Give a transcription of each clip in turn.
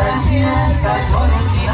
fiesta coronada.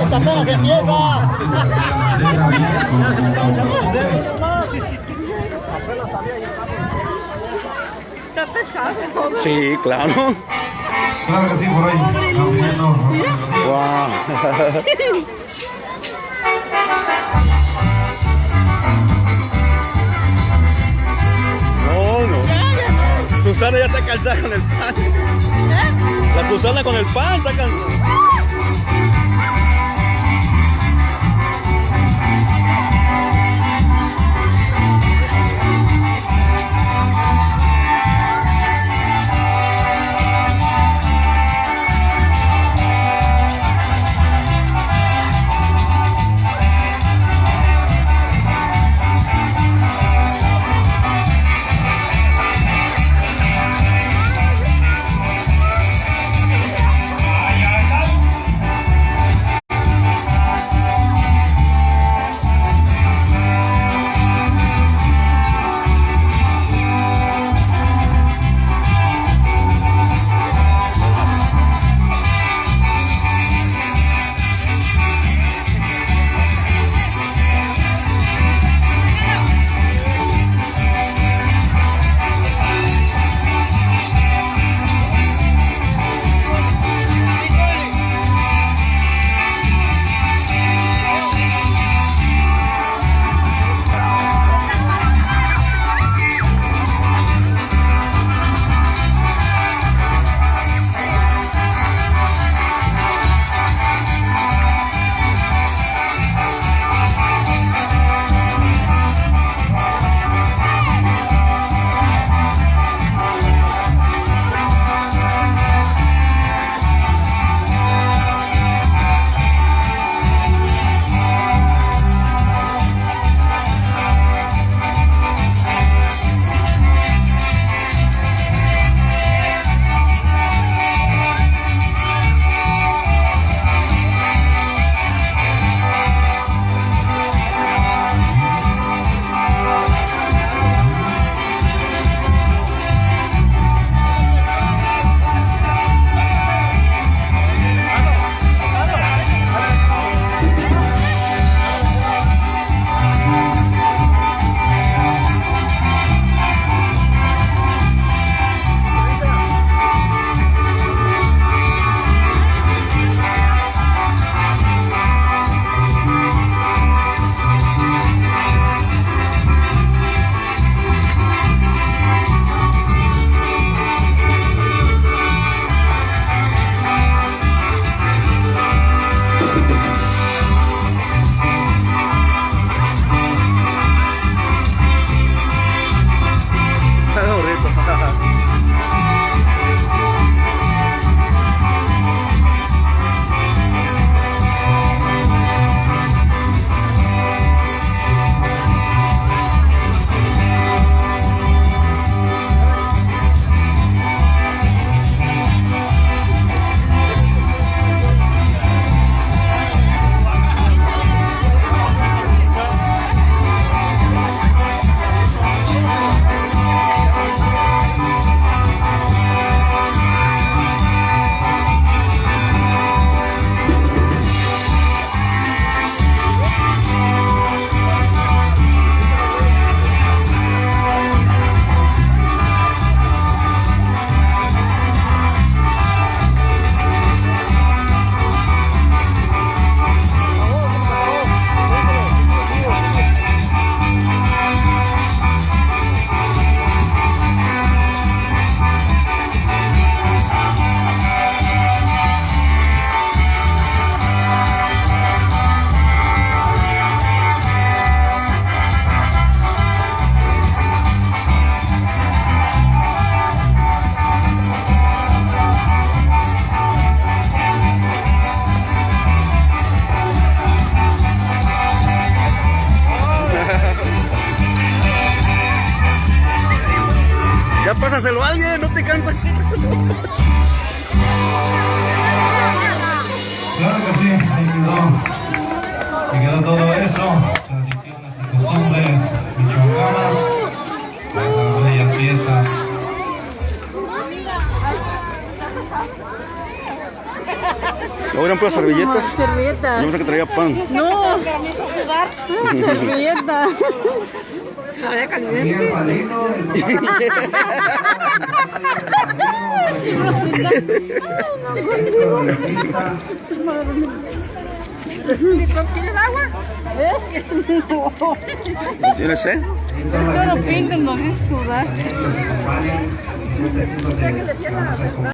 Esta apenas empieza. Está pesado. Sí, claro. Claro que sí, por ahí. Wow. No, no. Susana ya está cansada con el pan. La Susana con el pan está cansada. Ya pásaselo a alguien, no te cansas. Claro que sí, ahí quedó todo eso. Tradiciones y costumbres michoacanas para esas bellas fiestas. Ahora eran puras servilletas. Servilletas. Yo pensé que traía pan. No, servilleta. Había caliente. ¿Quieres agua? ¿Tienes sed? Yo no pinto, no es sudar.